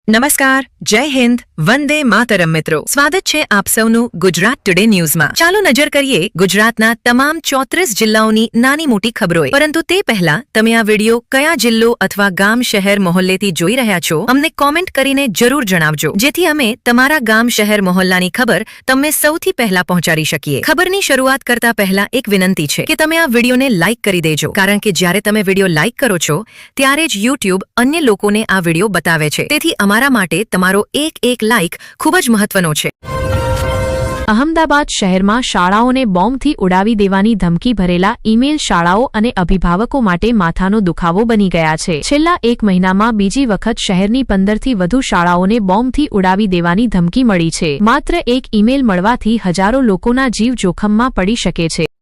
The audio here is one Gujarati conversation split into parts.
નમસ્કાર, જય હિન્દ, વંદે માતરમ મિત્રો. સ્વાગત છે આપ સૌનું ગુજરાત ટુડે ન્યૂઝમાં. ચાલો નજર કરીએ ગુજરાતના તમામ 34 જિલ્લાઓની નાની મોટી ખબરોએ. પરંતુ તે પહેલા તમે આ વિડિયો કયા જિલ્લો અથવા ગામ શહેર મહોલ્લેથી જોઈ રહ્યા છો અમને કોમેન્ટ કરીને જરૂર જણાવજો, જેથી અમે તમારા ગામ શહેર મહોલ્લાની ખબર તમને સૌથી પહેલા પહોંચાડી શકીએ. ખબરની શરૂઆત કરતા પહેલા એક વિનંતી છે કે તમે આ વિડિયોને લાઇક કરી દેજો, કારણ કે જ્યારે તમે વિડિયો લાઇક કરો છો ત્યારે જ YouTube અન્ય લોકોને આ વિડિયો બતાવે છે. તેથી અમારા માટે તમારો એક લાઇક ખૂબ જ મહત્વનો છે. અહમદાબાદ શહેરમાં શાળાઓને બોમ્બથી ઉડાવી દેવાની ધમકી ભરેલા ઈમેલ શાળાઓ અને અભિભાવકો માટે માથાનો દુખાવો બની ગયા છે. છેલ્લા એક મહિનામાં બીજી વખત શહેરની 15થી વધુ શાળાઓને બોમ્બથી ઉડાવી દેવાની ધમકી મળી છે. માત્ર એક ઈમેલ મળવાથી હજારો લોકોના જીવ જોખમમાં પડી શકે છે.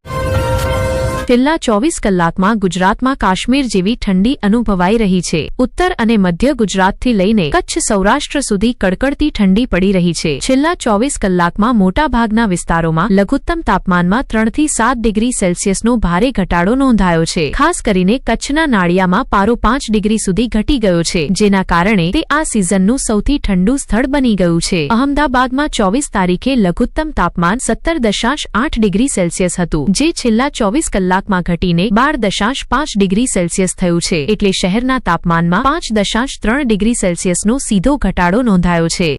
છેલ્લા 24 કલાકમાં ગુજરાતમાં કાશ્મીર જેવી ઠંડી અનુભવાઈ રહી છે. ઉત્તર અને મધ્ય ગુજરાતથી લઈને કચ્છ સૌરાષ્ટ્ર સુધી કડકડતી ઠંડી પડી રહી છે. છેલ્લા 24 કલાકમાં મોટાભાગના વિસ્તારોમાં લઘુત્તમ તાપમાનમાં 3 થી 7 ડિગ્રી સેલ્સિયસનો ભારે ઘટાડો નોંધાયો છે. ખાસ કરીને કચ્છના નાળિયામાં પારો 5 ડિગ્રી સુધી ઘટી ગયો છે, જેના કારણે તે આ સિઝનનું સૌથી ઠંડુ સ્થળ બની ગયું છે. અહમદાબાદમાં 24 તારીખે લઘુત્તમ તાપમાન 17.8 ડિગ્રી સેલ્સિયસ હતું, જે છેલ્લા 24 કલાકમાં ઘટીને 12.5 ડિગ્રી સેલ્સિયસ થયું છે. એટલે શહેરના તાપમાનમાં 5.3 ડિગ્રી સેલ્સિયસનો સીધો ઘટાડો નોંધાયો છે.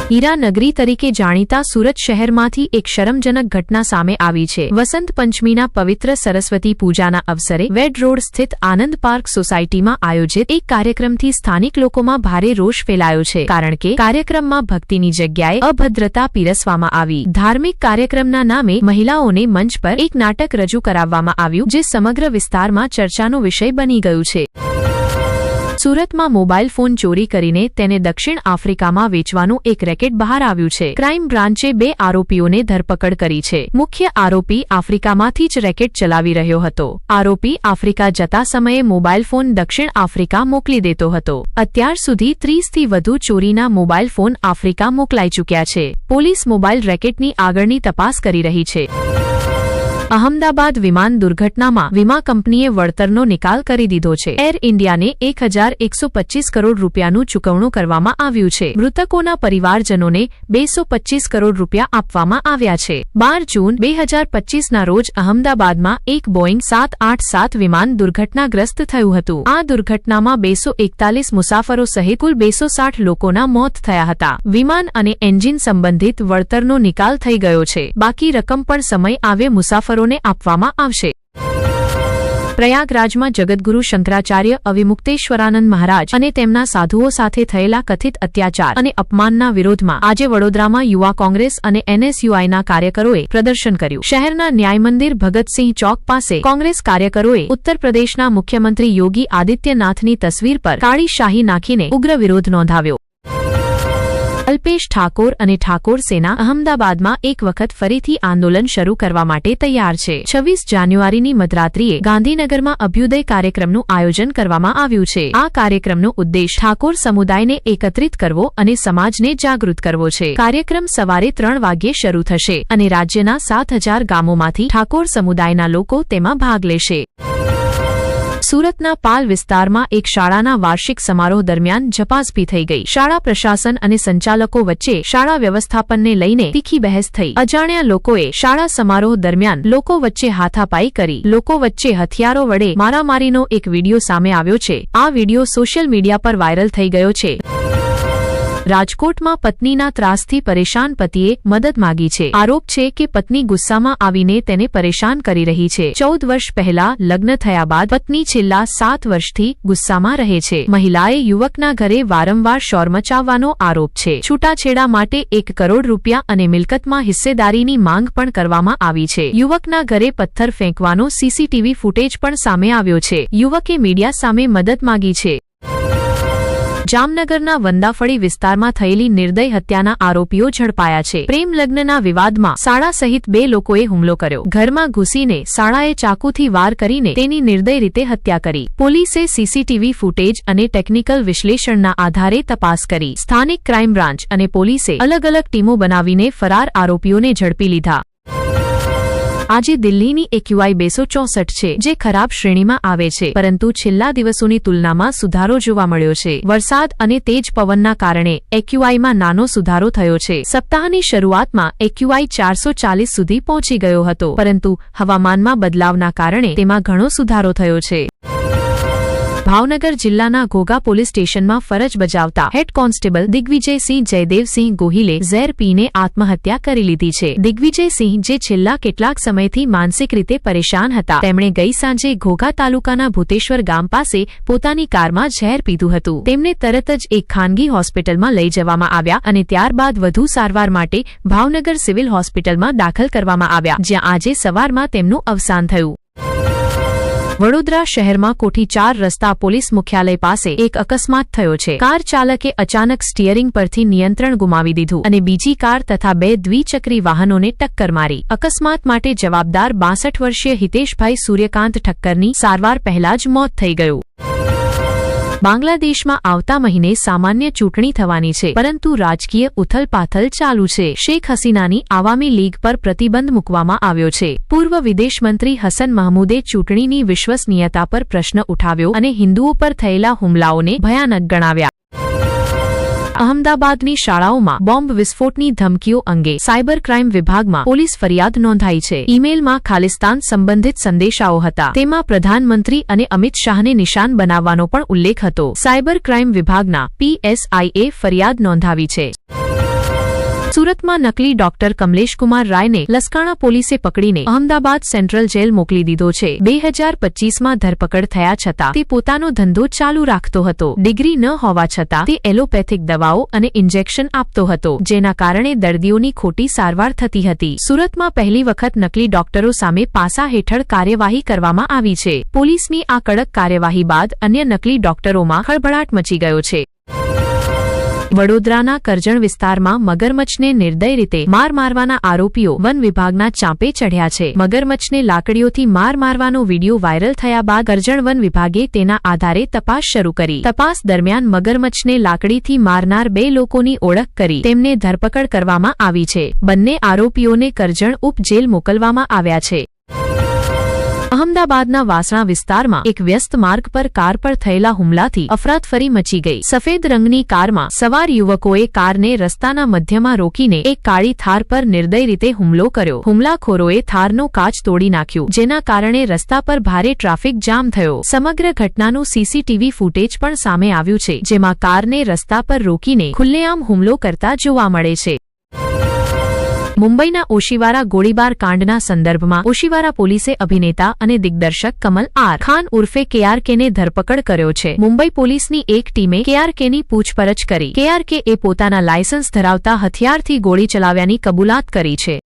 હીરાનગરી તરીકે જાણીતા સુરત શહેરમાંથી એક શરમજનક ઘટના સામે આવી છે. વસંત પંચમીના પવિત્ર સરસ્વતી પૂજાના અવસરે વેડ રોડ સ્થિત આનંદ પાર્ક સોસાયટીમાં આયોજિત એક કાર્યક્રમથી સ્થાનિક લોકોમાં ભારે રોષ ફેલાયો છે, કારણ કે કાર્યક્રમમાં ભક્તિની જગ્યાએ અભદ્રતા પીરસવામાં આવી. ધાર્મિક કાર્યક્રમના નામે મહિલાઓને મંચ પર એક નાટક રજૂ કરાવવામાં આવ્યું, જે સમગ્ર વિસ્તારમાં ચર્ચાનો વિષય બની ગયું છે. સુરતમાં મોબાઈલ ફોન ચોરી કરીને તેને દક્ષિણ આફ્રિકામાં વેચવાનું એક રેકેટ બહાર આવ્યું છે. ક્રાઇમ બ્રાન્ચે 2 આરોપીઓને ધરપકડ કરી છે. મુખ્ય આરોપી આફ્રિકામાંથી જ રેકેટ ચલાવી રહ્યો હતો. આરોપી આફ્રિકા જતા સમયે મોબાઈલ ફોન દક્ષિણ આફ્રિકા મોકલી દેતો હતો. અત્યાર સુધી 30થી વધુ ચોરીના મોબાઈલ ફોન આફ્રિકા મોકલાઈ ચૂક્યા છે. પોલીસ મોબાઈલ રેકેટની આગળની તપાસ કરી રહી છે. અહમદાબાદ વિમાન દુર્ઘટનામાં વીમા કંપનીએ વળતરનો નિકાલ કરી દીધો છે. એર ઇન્ડિયાને 1125 કરોડ રૂપિયાનું ચૂકવણું કરવામાં આવ્યું છે. મૃતકોના પરિવારજનોને 225 કરોડ રૂપિયા આપવામાં આવ્યા છે. 12 જૂન 2025ના રોજ અહમદાબાદમાં એક બોઇંગ 787 વિમાન દુર્ઘટનાગ્રસ્ત થયું હતું. આ દુર્ઘટનામાં 241 મુસાફરો સહિત કુલ 260 લોકોના મોત થયા હતા. વિમાન અને એન્જિન સંબંધિત વળતરનો નિકાલ થઈ ગયો છે. બાકી રકમ પણ સમય આવે મુસાફરો આપવામાં આવશે. પ્રયાગરાજમાં જગતગુરુ શંકરાચાર્ય અવિમુક્તેશ્વરાનંદ મહારાજ અને તેમના સાધુઓ સાથે થયેલા કથિત અત્યાચાર અને અપમાનના વિરોધમાં આજે વડોદરામાં યુવા કોંગ્રેસ અને NSUIના કાર્યકરોએ પ્રદર્શન કર્યું. શહેરના ન્યાય મંદિર ભગતસિંહ ચોક પાસે કોંગ્રેસ કાર્યકરોએ ઉત્તર પ્રદેશના મુખ્યમંત્રી યોગી આદિત્યનાથની તસવીર પર કાળી શાહી નાખીને ઉગ્ર વિરોધ નોંધાવ્યો. અલ્પેશ ઠાકોર અને ઠાકોર સેના અહમદાબાદમાં એક વખત ફરીથી આંદોલન શરૂ કરવા માટે તૈયાર છે. 26 જાન્યુઆરીની મધરાત્રિએ ગાંધીનગરમાં અભ્યુદય કાર્યક્રમનું આયોજન કરવામાં આવ્યું છે. આ કાર્યક્રમનો ઉદ્દેશ ઠાકોર સમુદાયને એકત્રિત કરવો અને સમાજને જાગૃત કરવો છે. કાર્યક્રમ સવારે 3 વાગ્યે શરૂ થશે અને રાજ્યના 7000 ગામોમાંથી ઠાકોર સમુદાયના લોકો તેમાં ભાગ લેશે. સુરતના પાલ વિસ્તારમાં એક શાળાના વાર્ષિક સમારોહ દરમિયાન ઝપાઝપી થઈ ગઈ. શાળા પ્રશાસન અને સંચાલકો વચ્ચે શાળા વ્યવસ્થાપનને લઈને તીખી બહેસ થઈ. અજાણ્યા લોકોએ શાળા સમારોહ દરમિયાન લોકો વચ્ચે હાથાપાઈ કરી. લોકો વચ્ચે હથિયારો વડે મારામારીનો એક વિડિયો સામે આવ્યો છે. આ વિડિયો સોશિયલ મીડિયા પર વાયરલ થઈ ગયો છે. રાજકોટમાં પત્નીના ત્રાસથી પરેશાન પતિએ મદદ માંગી છે. આરોપ છે કે પત્ની ગુસ્સામાં આવીને તેને પરેશાન કરી રહી છે. 14 વર્ષ પહેલા લગ્ન થયા બાદ પત્ની છેલ્લા 7 વર્ષથી ગુસ્સામાં રહે છે. મહિલાએ યુવકના ઘરે વારંવાર શોર મચાવવાનો આરોપ છે. છૂટાછેડા માટે 1 કરોડ રૂપિયા અને મિલકતમાં હિસ્સેદારીની માંગ પણ કરવામાં આવી છે. યુવકના ઘરે પથ્થર ફેંકવાનો CCTV ફૂટેજ પણ સામે આવ્યો છે. યુવકે મીડિયા સામે મદદ માંગી છે. જામનગરના વંદાફળી વિસ્તારમાં થયેલી નિર્દય હત્યાના આરોપીઓ ઝડપાયા છે. પ્રેમ લગ્નના વિવાદમાં સાળા સહિત 2 લોકોએ હુમલો કર્યો. ઘરમાં ઘૂસીને સાળાએ ચાકુથી વાર કરીને તેની નિર્દય રીતે હત્યા કરી. પોલીસે CCTV ફૂટેજ અને ટેકનિકલ વિશ્લેષણના આધારે તપાસ કરી. સ્થાનિક ક્રાઇમ બ્રાન્ચ અને પોલીસે અલગ અલગ ટીમો બનાવીને ફરાર આરોપીઓને ઝડપી લીધા. આજે દિલ્હીની AQI 264 છે, જે ખરાબ શ્રેણીમાં આવે છે, પરંતુ છેલ્લા દિવસોની તુલનામાં સુધારો જોવા મળ્યો છે. વરસાદ અને તેજ પવનના કારણે AQIમાં નાનો સુધારો થયો છે. સપ્તાહની શરૂઆતમાં AQI 440 સુધી પહોંચી ગયો હતો, પરંતુ હવામાનમાં બદલાવના કારણે તેમાં ઘણો સુધારો થયો છે. ભાવનગર જિલ્લાના ઘોઘા પોલીસ સ્ટેશનમાં ફરજ બજાવતા હેડ કોન્સ્ટેબલ દિગ્વિજયસિંહ જયદેવસિંહ ગોહિલે ઝેર પીને આત્મહત્યા કરી લીધી છે. દિગ્વિજયસિંહ, જે છેલ્લા કેટલાક સમયથી માનસિક રીતે પરેશાન હતા, તેમણે ગઈ સાંજે ઘોઘા તાલુકાના ભૂતેશ્વર ગામ પાસે પોતાની કારમાં ઝેર પીધું હતું. તેમને તરત જ એક ખાનગી હોસ્પિટલમાં લઈ જવામાં આવ્યા અને ત્યારબાદ વધુ સારવાર માટે ભાવનગર સિવિલ હોસ્પિટલમાં દાખલ કરવામાં આવ્યા, જ્યાં આજે સવારમાં તેમનું અવસાન થયું. વડોદરા શહેરમાં કોઠી 4 રસ્તા પોલીસ મુખ્યાલય પાસે એક અકસ્માત થયો છે. કાર ચાલકે અચાનક સ્ટીયરિંગ પરથી નિયંત્રણ ગુમાવી દીધું અને બીજી કાર તથા 2 દ્વિચક્રી વાહનોને ટક્કર મારી. અકસ્માત માટે જવાબદાર 62 વર્ષીય હિતેશભાઈ સૂર્યકાંત ઠક્કરની સારવાર પહેલા જ મોત થઈ ગયું. બાંગ્લાદેશમાં આવતા મહિને સામાન્ય ચૂંટણી થવાની છે, પરંતુ રાજકીય ઉથલપાથલ ચાલુ છે. શેખ હસીનાની આવામી લીગ પર પ્રતિબંધ મૂકવામાં આવ્યો છે. પૂર્વ વિદેશ મંત્રી હસન મહમૂદે ચૂંટણીની વિશ્વસનીયતા પર પ્રશ્ન ઉઠાવ્યો અને હિન્દુઓ પર થયેલા હુમલાઓને ભયાનક ગણાવ્યા. અહમદાબાદની શાળાઓમાં બોમ્બ વિસ્ફોટની ધમકીઓ અંગે સાયબર ક્રાઇમ વિભાગમાં પોલીસ ફરિયાદ નોંધાઈ છે. ઈમેલમાં ખાલિસ્તાન સંબંધિત સંદેશાઓ હતા. તેમાં પ્રધાનમંત્રી અને અમિત શાહને નિશાન બનાવવાનો પણ ઉલ્લેખ હતો. સાયબર ક્રાઇમ વિભાગના PSIએ ફરિયાદ નોંધાવી છે. સુરતમાં નકલી ડોક્ટર કમલેશકુમાર રાયને લસકાણા પોલીસે પકડીને અહમદાબાદ સેન્ટ્રલ જેલ મોકલી દીધો છે. 2025માં ધરપકડ થયા છતાં તે પોતાનો ધંધો ચાલુ રાખતો હતો. ડિગ્રી ન હોવા છતાં તે એલોપેથિક દવાઓ અને ઇન્જેક્શન આપતો હતો, જેના કારણે દર્દીઓની ખોટી સારવાર થતી હતી. સુરતમાં પહેલી વખત નકલી ડોક્ટરો સામે પાસા હેઠળ કાર્યવાહી કરવામાં આવી છે. પોલીસની આ કડક કાર્યવાહી બાદ અન્ય નકલી ડોક્ટરોમાં ખળભળાટ મચી ગયો છે. વડોદરાના કરજણ વિસ્તારમાં મગરમચ્છને નિર્દય રીતે મારવાના આરોપીઓ વન વિભાગના ચાંપે ચઢ્યા છે. મગરમચ્છને લાકડીઓથી મારવાનો વિડીયો વાયરલ થયા બાદ કરજણ વન વિભાગે તેના આધારે તપાસ શરૂ કરી. તપાસ દરમિયાન મગરમચ્છને લાકડીથી મારનાર 2 લોકોની ઓળખ કરી તેમને ધરપકડ કરવામાં આવી છે. બંને આરોપીઓને કરજણ ઉપ જેલ મોકલવામાં આવ્યા છે. અહમદાબાદના વાસણા વિસ્તારમાં એક વ્યસ્ત માર્ગ પર કાર પર થયેલા હુમલાથી અફરાતફરી મચી ગઈ. સફેદ રંગની કારમાં સવાર યુવકોએ કારને રસ્તાના મધ્યમાં રોકીને એક કાળી થાર પર નિર્દય રીતે હુમલો કર્યો. હુમલાખોરોએ થારનો કાચ તોડી નાખ્યો, જેના કારણે રસ્તા પર ભારે ટ્રાફિક જામ થયો. સમગ્ર ઘટનાનું CCTV ફૂટેજ પણ સામે આવ્યું છે, જેમાં કારને રસ્તા પર રોકીને ખુલ્લેઆમ હુમલો કરતા જોવા મળે છે. મુંબઈના ઓશીવારા ગોળીબાર કાંડના સંદર્ભમાં ઓશીવારા પોલીસે અભિનેતા અને દિગ્દર્શક કમલ આર ખાન ઉર્ફે KRKને ધરપકડ કર્યો છે. મુંબઈ પોલીસની એક ટીમે KRKની પૂછપરછ કરી. KRKએ પોતાના લાયસન્સ ધરાવતા હથિયારથી ગોળી ચલાવ્યાની કબૂલાત કરી છે.